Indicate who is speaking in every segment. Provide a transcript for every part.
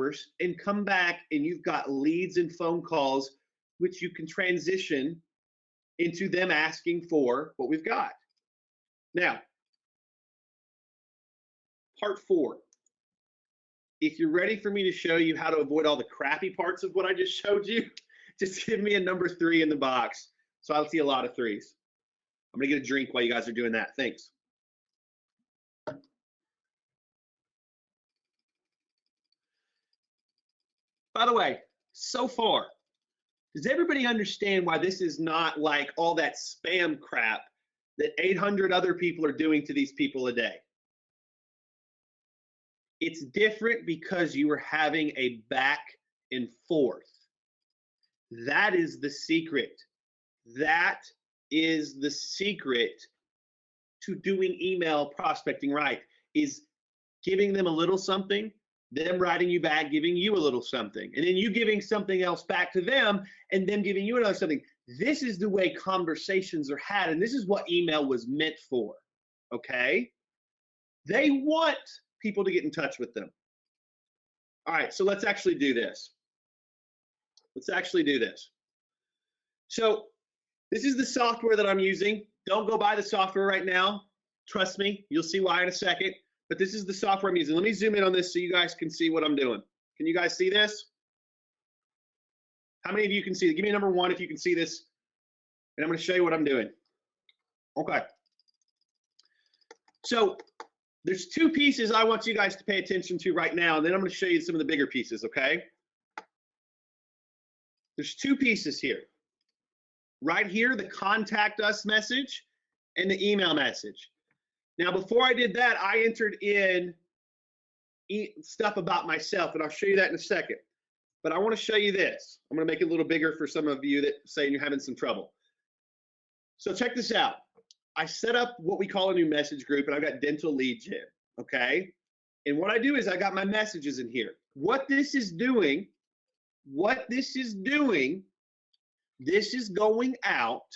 Speaker 1: hours and come back and you've got leads and phone calls, which you can transition into them asking for what we've got. Now, part 4. If you're ready for me to show you how to avoid all the crappy parts of what I just showed you, just give me a number 3 in the box. So I'll see a lot of 3s. I'm gonna get a drink while you guys are doing that. Thanks. By the way, so far, does everybody understand why this is not like all that spam crap that 800 other people are doing to these people a day? It's different because you are having a back and forth. That is the secret. That is the secret to doing email prospecting right, is giving them a little something, them writing you back, giving you a little something, and then you giving something else back to them, and them giving you another something. This is the way conversations are had, and this is what email was meant for, okay? They want people to get in touch with them. All right, so let's actually do this. Let's actually do this. So this is the software that I'm using. Don't go buy the software right now. Trust me, you'll see why in a second. But this is the software I'm using. Let me zoom in on this so you guys can see what I'm doing. Can you guys see this? How many of you can see it? Give me a number 1 if you can see this. And I'm going to show you what I'm doing. Okay. So there's 2 pieces I want you guys to pay attention to right now, and then I'm going to show you some of the bigger pieces, okay? There's 2 pieces here. Right here, the contact us message and the email message. Now, before I did that, I entered in stuff about myself, and I'll show you that in a second. But I want to show you this. I'm going to make it a little bigger for some of you that say you're having some trouble. So check this out. I set up what we call a new message group, and I've got dental lead gen, okay? And what I do is I got my messages in here. What this is doing, this is going out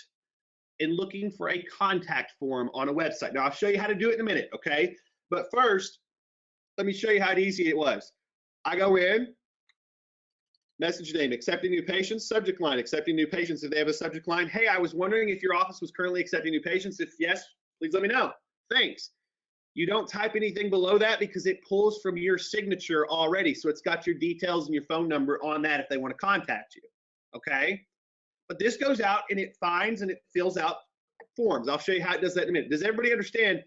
Speaker 1: and looking for a contact form on a website. Now, I'll show you how to do it in a minute, okay? But first, let me show you how easy it was. I go in, message name, accepting new patients, subject line, accepting new patients if they have a subject line. Hey, I was wondering if your office was currently accepting new patients. If yes, please let me know. Thanks. You don't type anything below that because it pulls from your signature already. So it's got your details and your phone number on that if they want to contact you, okay? But this goes out and it finds and it fills out forms. I'll show you how it does that in a minute. Does everybody understand?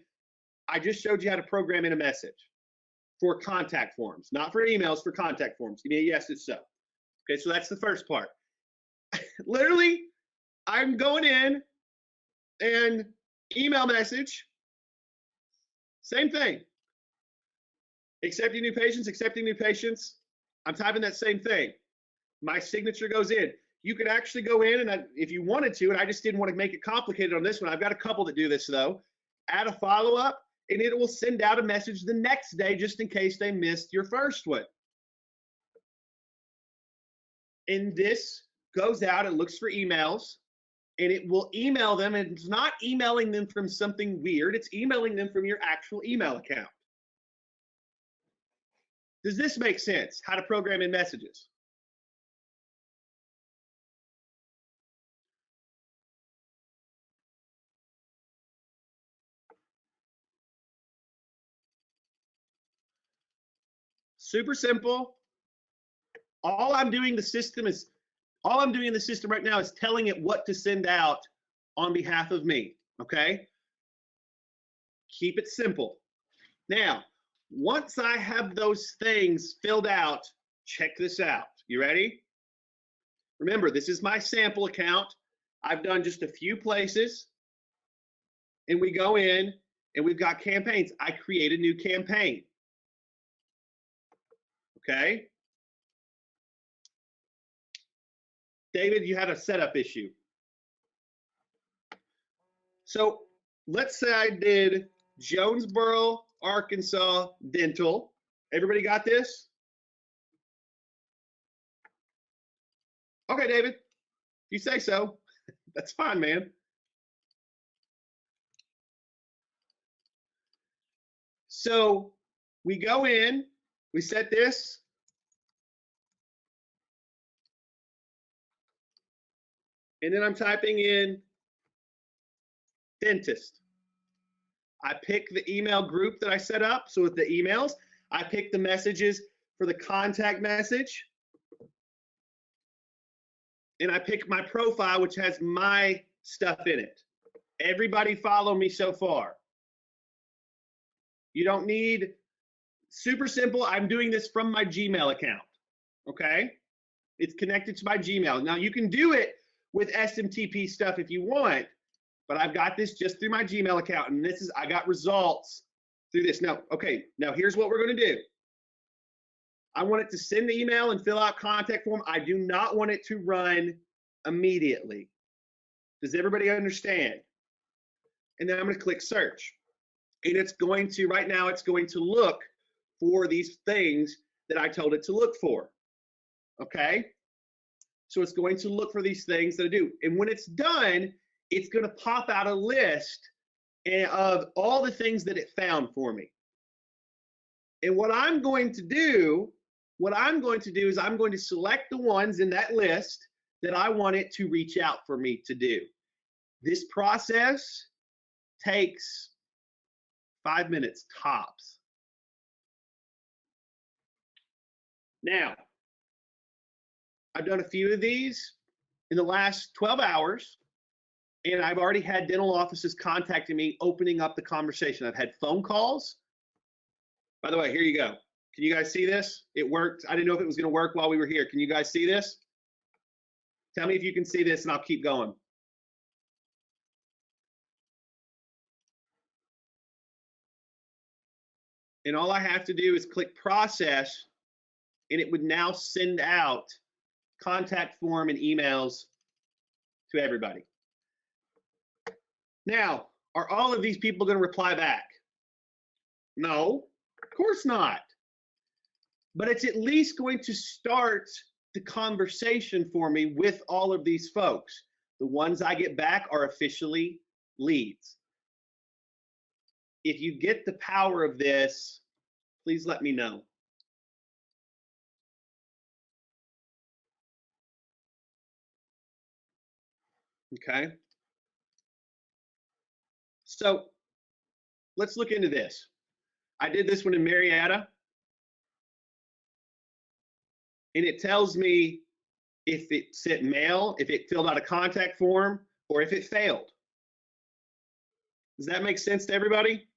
Speaker 1: I just showed you how to program in a message for contact forms, not for emails, for contact forms. Give me a yes if so. Okay, so that's the first part. Literally, I'm going in and email message, same thing. Accepting new patients. I'm typing that same thing. My signature goes in. You could actually go in and if you wanted to, and I just didn't want to make it complicated on this one. I've got a couple that do this though. Add a follow-up and it will send out a message the next day just in case they missed your first one. And this goes out and looks for emails and it will email them, and it's not emailing them from something weird. It's emailing them from your actual email account. Does this make sense? How to program in messages? Super simple. All I'm doing in the system right now is telling it what to send out on behalf of me, okay? Keep it simple. Now, once I have those things filled out, check this out. You ready? Remember, this is my sample account. I've done just a few places, and we go in and we've got campaigns. I create a new campaign. Okay? David, you had a setup issue. So let's say I did Jonesboro, Arkansas dental. Everybody got this? Okay, David, if you say so. That's fine, man. So we go in, we set this, And then I'm typing in dentist. I pick the email group that I set up. So with the emails, I pick the messages for the contact message. And I pick my profile, which has my stuff in it. Everybody follow me so far. You don't need, super simple. I'm doing this from my Gmail account. Okay. It's connected to my Gmail. Now you can do it with SMTP stuff if you want, but I've got this just through my Gmail account, and this is, I got results through this. Now, okay, now here's what we're gonna do. I want it to send the email and fill out contact form. I do not want it to run immediately. Does everybody understand? And then I'm gonna click search. And it's going to, right now, it's going to look for these things that I told it to look for, okay? So it's going to look for these things that I do. And when it's done, it's gonna pop out a list of all the things that it found for me. And what I'm going to do is I'm going to select the ones in that list that I want it to reach out for me to do. This process takes 5 minutes tops. Now, I've done a few of these in the last 12 hours, and I've already had dental offices contacting me, opening up the conversation. I've had phone calls. By the way, here you go. Can you guys see this? It worked. I didn't know if it was going to work while we were here. Can you guys see this? Tell me if you can see this, and I'll keep going. And all I have to do is click process, and it would now send out contact form and emails to everybody. Now, are all of these people going to reply back? No, of course not. But it's at least going to start the conversation for me with all of these folks. The ones I get back are officially leads. If you get the power of this, please let me know. Okay. So let's look into this. I did this one in Marietta, and it tells me if it sent mail, if it filled out a contact form, or if it failed. Does that make sense to everybody?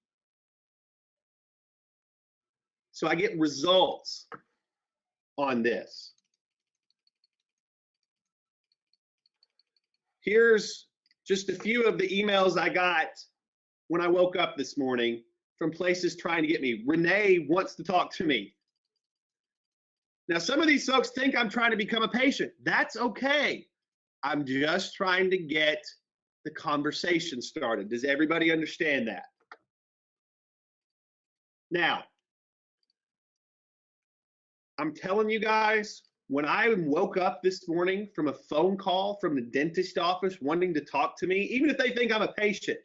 Speaker 1: So I get results on this. Here's just a few of the emails I got when I woke up this morning from places trying to get me. Renee wants to talk to me. Now, some of these folks think I'm trying to become a patient. That's okay. I'm just trying to get the conversation started. Does everybody understand that? Now, I'm telling you guys, when I woke up this morning from a phone call from the dentist office wanting to talk to me, even if they think I'm a patient,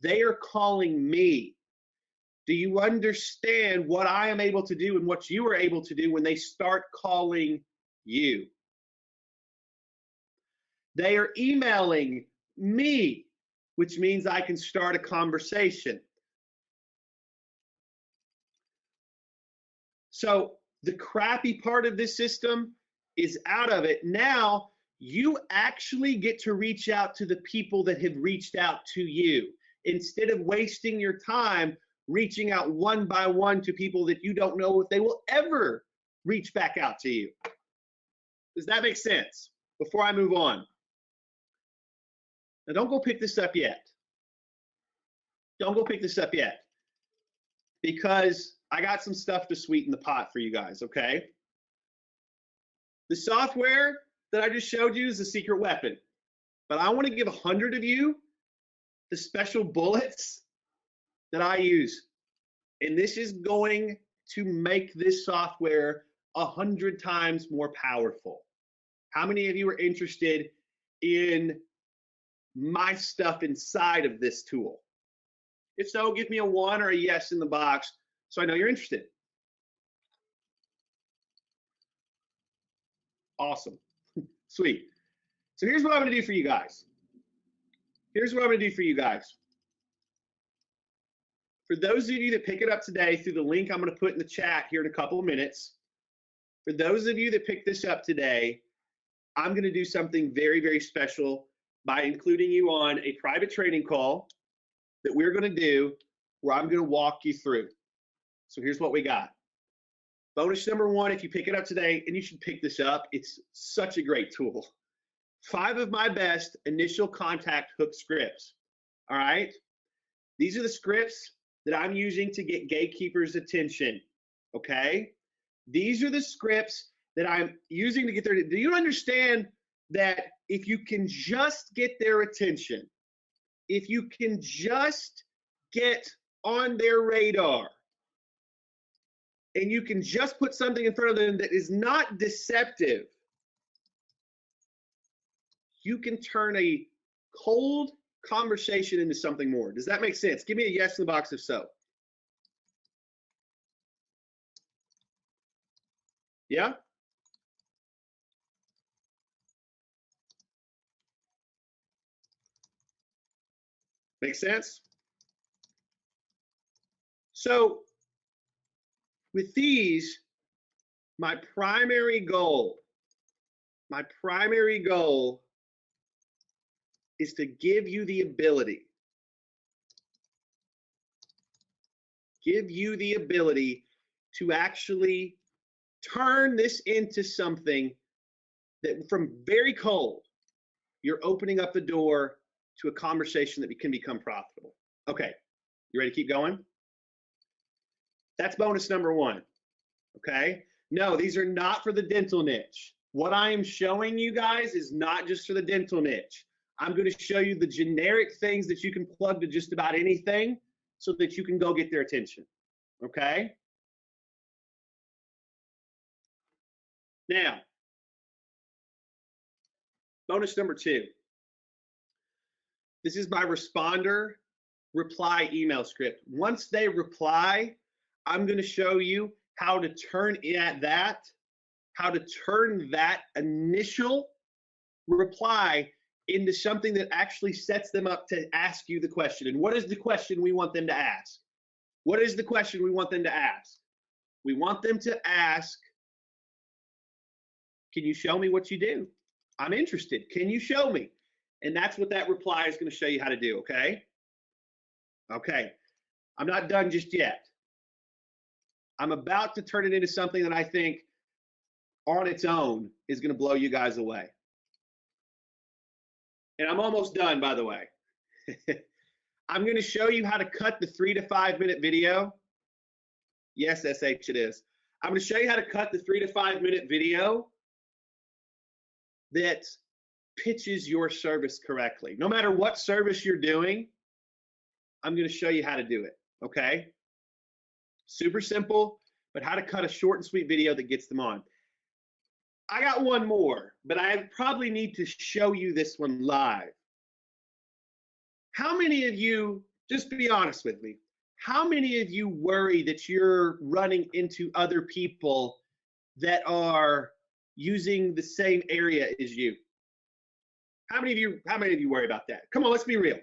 Speaker 1: they are calling me. Do you understand what I am able to do and what you are able to do when they start calling you? They are emailing me, which means I can start a conversation. So the crappy part of this system is out of it. Now you actually get to reach out to the people that have reached out to you instead of wasting your time reaching out one by one to people that you don't know if they will ever reach back out to you. Does that make sense? Before I move on. Now don't go pick this up yet. Don't go pick this up yet, because I got some stuff to sweeten the pot for you guys, okay? The software that I just showed you is a secret weapon, but I want to give 100 of you the special bullets that I use. And this is going to make this software 100 times more powerful. How many of you are interested in my stuff inside of this tool? If so, give me a 1 or a yes in the box so I know you're interested. Awesome. Sweet. So here's what I'm going to do for you guys. Here's what I'm going to do for you guys. For those of you that pick it up today through the link I'm going to put in the chat here in a couple of minutes, for those of you that pick this up today, I'm going to do something very, very special by including you on a private training call that we're going to do where I'm going to walk you through. So here's what we got. Bonus number one, if you pick it up today, and you should pick this up, it's such a great tool. 5 of my best initial contact hook scripts. All right? These are the scripts that I'm using to get gatekeepers' attention. Okay? These are the scripts that I'm using to get their. Do you understand that if you can just get their attention, if you can just get on their radar, and you can just put something in front of them that is not deceptive, you can turn a cold conversation into something more. Does that make sense? Give me a yes in the box if so. Yeah? Make sense? So with these, my primary goal is to give you the ability to actually turn this into something that from very cold, you're opening up the door to a conversation that can become profitable. Okay, you ready to keep going? That's bonus number one, okay? No, these are not for the dental niche. What I am showing you guys is not just for the dental niche. I'm going to show you the generic things that you can plug to just about anything so that you can go get their attention, okay? Now, bonus number 2. This is my responder reply email script. Once they reply, I'm going to show you how to turn that initial reply into something that actually sets them up to ask you the question. And what is the question we want them to ask? What is the question we want them to ask? We want them to ask, can you show me what you do? I'm interested. Can you show me? And that's what that reply is going to show you how to do, okay? Okay. I'm not done just yet. I'm about to turn it into something that I think on its own is going to blow you guys away. And I'm almost done, by the way. I'm going to show you how to cut the 3 to 5 minute video. Yes, SH it is. I'm going to show you how to cut the 3 to 5 minute video that pitches your service correctly. No matter what service you're doing, I'm going to show you how to do it, okay? Super simple, but how to cut a short and sweet video that gets them on. I got one more, but I probably need to show you this one live. How many of you, just to be honest with me, how many of you worry that you're running into other people that are using the same area as you? How many of you worry about that? Come on, let's be real.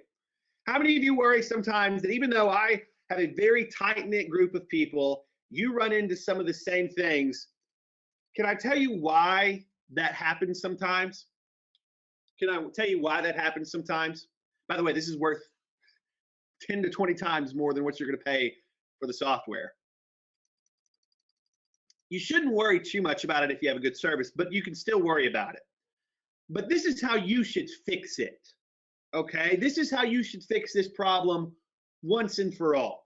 Speaker 1: How many of you worry sometimes that even though I have a very tight-knit group of people, you run into some of the same things? Can I tell you why that happens sometimes? Can I tell you why that happens sometimes? By the way, this is worth 10 to 20 times more than what you're going to pay for the software. You shouldn't worry too much about it if you have a good service, but you can still worry about it. But this is how you should fix it, okay? This is how you should fix this problem once and for all.